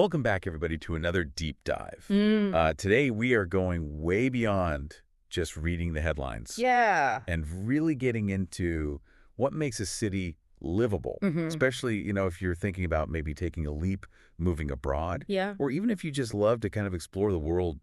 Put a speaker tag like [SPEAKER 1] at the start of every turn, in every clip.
[SPEAKER 1] Welcome back, everybody, to another deep dive.
[SPEAKER 2] Mm.
[SPEAKER 1] Today, we are going way beyond just reading the headlines
[SPEAKER 2] Yeah.
[SPEAKER 1] and really getting into what makes a city livable,
[SPEAKER 2] Hmm.
[SPEAKER 1] especially, if you're thinking about maybe taking a leap, moving abroad,
[SPEAKER 2] Yeah.
[SPEAKER 1] or even if you just love to kind of explore the world,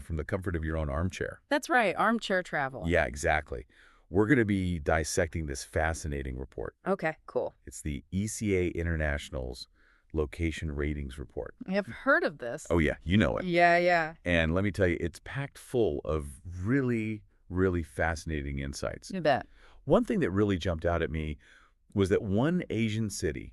[SPEAKER 1] from the comfort of your own armchair.
[SPEAKER 2] That's right. Armchair travel.
[SPEAKER 1] Yeah, exactly. We're going to be dissecting this fascinating report.
[SPEAKER 2] Okay, cool.
[SPEAKER 1] It's the ECA International's Location Ratings Report.
[SPEAKER 2] I have heard of this.
[SPEAKER 1] Oh, yeah, you know it.
[SPEAKER 2] Yeah.
[SPEAKER 1] And let me tell you, it's packed full of really, really fascinating insights.
[SPEAKER 2] You bet.
[SPEAKER 1] One thing that really jumped out at me was that one Asian city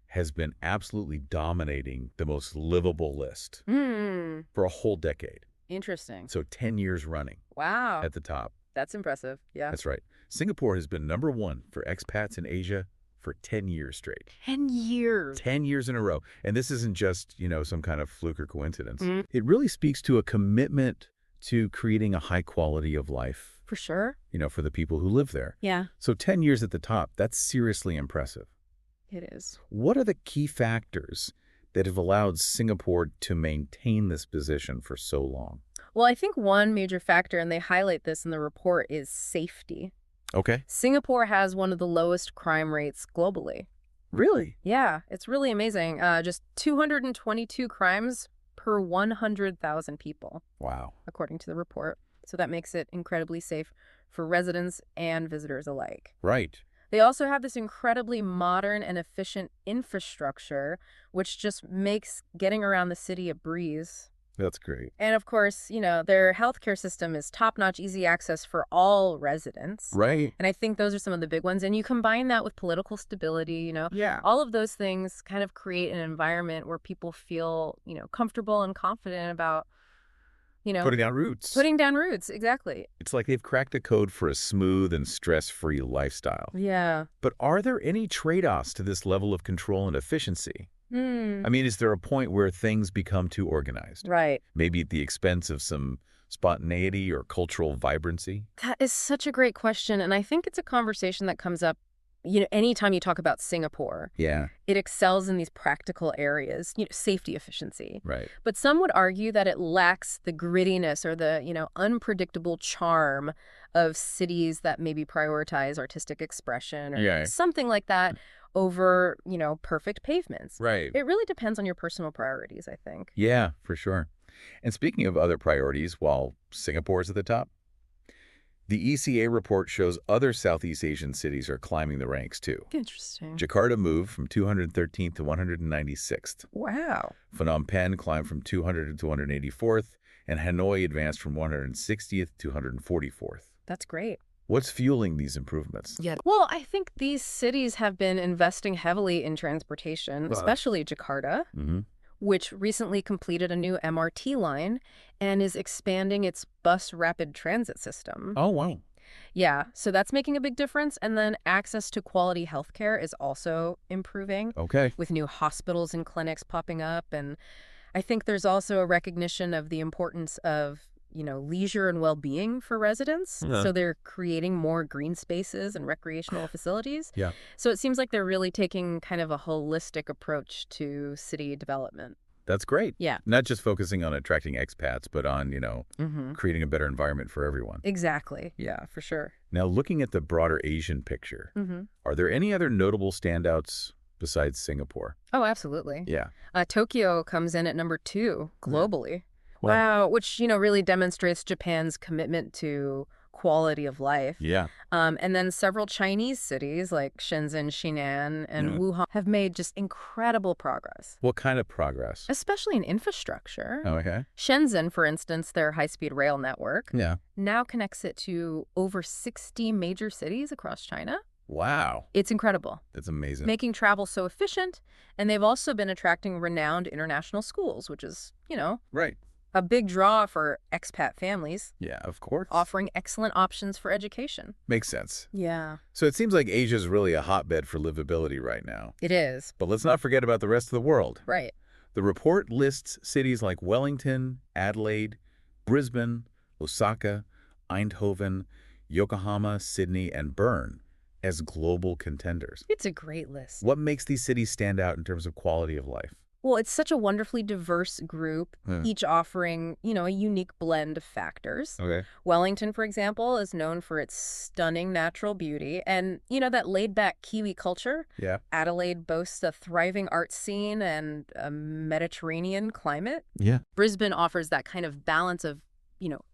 [SPEAKER 1] has been absolutely dominating the most livable list
[SPEAKER 2] Hmm.
[SPEAKER 1] for a whole decade.
[SPEAKER 2] Interesting.
[SPEAKER 1] So 10 years running
[SPEAKER 2] Wow.
[SPEAKER 1] at the top.
[SPEAKER 2] That's impressive. Yeah.
[SPEAKER 1] That's right. Singapore has been #1 for expats in Asia for 10 years straight.
[SPEAKER 2] 10 years.
[SPEAKER 1] 10 years in a row. And this isn't just, some kind of fluke or coincidence.
[SPEAKER 2] Mm.
[SPEAKER 1] It really speaks to a commitment to creating a high quality of life,
[SPEAKER 2] For sure.
[SPEAKER 1] for the people who live there.
[SPEAKER 2] Yeah,
[SPEAKER 1] So 10 years at the top, that's seriously impressive.
[SPEAKER 2] it is.
[SPEAKER 1] What are the key factors that have allowed Singapore to maintain this position for so long?
[SPEAKER 2] Well, I think one major factor, and they highlight this in the report, is safety.
[SPEAKER 1] Okay.
[SPEAKER 2] Singapore has one of the lowest crime rates globally.
[SPEAKER 1] Really?
[SPEAKER 2] Yeah, it's really amazing. Just 222 crimes per 100,000 people,
[SPEAKER 1] Wow.
[SPEAKER 2] according to the report. So that makes it incredibly safe for residents and visitors alike.
[SPEAKER 1] Right.
[SPEAKER 2] They also have this incredibly modern and efficient infrastructure, which just makes getting around the city a breeze.
[SPEAKER 1] That's great.
[SPEAKER 2] And of course, their healthcare system is top-notch, easy access for all residents.
[SPEAKER 1] Right.
[SPEAKER 2] And I think those are some of the big ones. And you combine that with political stability,
[SPEAKER 1] Yeah.
[SPEAKER 2] all of those things kind of create an environment where people feel, comfortable and confident about,
[SPEAKER 1] Putting down roots.
[SPEAKER 2] putting down roots. Exactly.
[SPEAKER 1] It's like they've cracked a code for a smooth and stress-free lifestyle.
[SPEAKER 2] Yeah.
[SPEAKER 1] But are there any trade-offs to this level of control and efficiency? I mean, is there a point where things become too organized?
[SPEAKER 2] Right.
[SPEAKER 1] Maybe at the expense of some spontaneity or cultural vibrancy?
[SPEAKER 2] That is such a great question. And I think it's a conversation that comes up, anytime you talk about Singapore.
[SPEAKER 1] Yeah.
[SPEAKER 2] It excels in these practical areas, safety, efficiency.
[SPEAKER 1] Right.
[SPEAKER 2] But some would argue that it lacks the grittiness or the, unpredictable charm of cities that maybe prioritize artistic expression or
[SPEAKER 1] Yeah.
[SPEAKER 2] something like that over, perfect pavements.
[SPEAKER 1] Right.
[SPEAKER 2] It really depends on your personal priorities, I think.
[SPEAKER 1] Yeah, for sure. And speaking of other priorities, while Singapore's at the top, the ECA report shows other Southeast Asian cities are climbing the ranks too.
[SPEAKER 2] Interesting.
[SPEAKER 1] Jakarta moved from 213th to 196th.
[SPEAKER 2] Wow.
[SPEAKER 1] Phnom Penh climbed from 200 to 184th, and Hanoi advanced from 160th to 144th.
[SPEAKER 2] That's great.
[SPEAKER 1] What's fueling these improvements?
[SPEAKER 2] Yeah. Well, I think these cities have been investing heavily in transportation, especially Jakarta, which recently completed a new MRT line and is expanding its bus rapid transit system.
[SPEAKER 1] Oh, wow.
[SPEAKER 2] Yeah, so that's making a big difference. And then access to quality healthcare is also improving
[SPEAKER 1] Okay.
[SPEAKER 2] with new hospitals and clinics popping up. And I think there's also a recognition of the importance of leisure and well-being for residents.
[SPEAKER 1] Yeah.
[SPEAKER 2] So they're creating more green spaces and recreational facilities.
[SPEAKER 1] Yeah.
[SPEAKER 2] So it seems like they're really taking kind of a holistic approach to city development.
[SPEAKER 1] That's great.
[SPEAKER 2] Yeah.
[SPEAKER 1] Not just focusing on attracting expats, but on,
[SPEAKER 2] Mm-hmm.
[SPEAKER 1] creating a better environment for everyone.
[SPEAKER 2] Exactly. Yeah, for sure.
[SPEAKER 1] Now, looking at the broader Asian picture,
[SPEAKER 2] Mm-hmm.
[SPEAKER 1] are there any other notable standouts besides Singapore?
[SPEAKER 2] Oh, absolutely.
[SPEAKER 1] Yeah.
[SPEAKER 2] Tokyo comes in at number 2 globally.
[SPEAKER 1] Wow.
[SPEAKER 2] Wow, which, really demonstrates Japan's commitment to quality of life.
[SPEAKER 1] Yeah.
[SPEAKER 2] And then several Chinese cities like Shenzhen, Xinan, and Wuhan have made just incredible progress,
[SPEAKER 1] What kind of progress?
[SPEAKER 2] especially in infrastructure.
[SPEAKER 1] Oh, okay.
[SPEAKER 2] Shenzhen, for instance, their high-speed rail network,
[SPEAKER 1] Yeah.
[SPEAKER 2] now connects it to over 60 major cities across China.
[SPEAKER 1] Wow.
[SPEAKER 2] It's incredible,
[SPEAKER 1] That's amazing.
[SPEAKER 2] making travel so efficient. And they've also been attracting renowned international schools, which is,
[SPEAKER 1] Right.
[SPEAKER 2] a big draw for expat families,
[SPEAKER 1] Yeah, of course.
[SPEAKER 2] offering excellent options for education.
[SPEAKER 1] Makes sense.
[SPEAKER 2] Yeah,
[SPEAKER 1] So it seems like Asia's really a hotbed for livability right now.
[SPEAKER 2] it is.
[SPEAKER 1] But let's not forget about the rest of the world.
[SPEAKER 2] Right.
[SPEAKER 1] The report lists cities like Wellington, Adelaide, Brisbane, Osaka, Eindhoven, Yokohama, Sydney, and Bern as global contenders.
[SPEAKER 2] It's a great list.
[SPEAKER 1] What makes these cities stand out in terms of quality of life?
[SPEAKER 2] Well, it's such a wonderfully diverse group,
[SPEAKER 1] Yeah.
[SPEAKER 2] each offering, a unique blend of factors.
[SPEAKER 1] Okay.
[SPEAKER 2] Wellington, for example, is known for its stunning natural beauty and, that laid-back Kiwi culture.
[SPEAKER 1] Yeah.
[SPEAKER 2] Adelaide boasts a thriving art scene and a Mediterranean climate.
[SPEAKER 1] Yeah.
[SPEAKER 2] Brisbane offers that kind of balance of,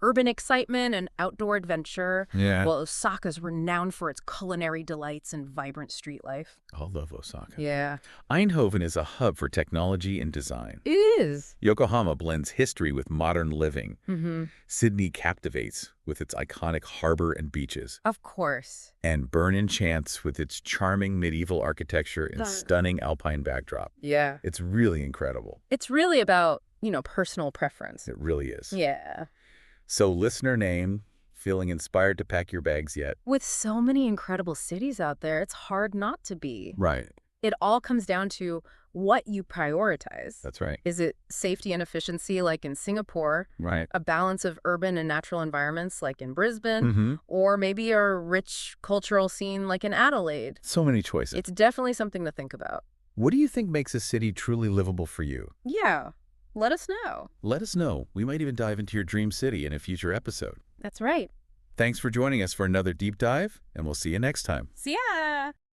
[SPEAKER 2] urban excitement and outdoor adventure.
[SPEAKER 1] Yeah.
[SPEAKER 2] Well, Osaka's renowned for its culinary delights and vibrant street life.
[SPEAKER 1] I love Osaka.
[SPEAKER 2] Yeah.
[SPEAKER 1] Eindhoven is a hub for technology and design.
[SPEAKER 2] It is.
[SPEAKER 1] Yokohama blends history with modern living.
[SPEAKER 2] Mm-hmm.
[SPEAKER 1] Sydney captivates with its iconic harbor and beaches.
[SPEAKER 2] Of course.
[SPEAKER 1] And Bern enchants with its charming medieval architecture and stunning alpine backdrop.
[SPEAKER 2] Yeah.
[SPEAKER 1] It's really incredible.
[SPEAKER 2] It's really about, personal preference.
[SPEAKER 1] It really is.
[SPEAKER 2] Yeah.
[SPEAKER 1] So listener name, feeling inspired to pack your bags yet?
[SPEAKER 2] With so many incredible cities out there, it's hard not to be.
[SPEAKER 1] Right.
[SPEAKER 2] It all comes down to what you prioritize.
[SPEAKER 1] That's right.
[SPEAKER 2] Is it safety and efficiency like in Singapore?
[SPEAKER 1] Right.
[SPEAKER 2] A balance of urban and natural environments like in Brisbane?
[SPEAKER 1] Mm-hmm.
[SPEAKER 2] Or maybe a rich cultural scene like in Adelaide?
[SPEAKER 1] So many choices.
[SPEAKER 2] It's definitely something to think about.
[SPEAKER 1] What do you think makes a city truly livable for you?
[SPEAKER 2] Yeah. Let us know.
[SPEAKER 1] Let us know. We might even dive into your dream city in a future episode.
[SPEAKER 2] That's right.
[SPEAKER 1] Thanks for joining us for another deep dive, and we'll see you next time.
[SPEAKER 2] See ya!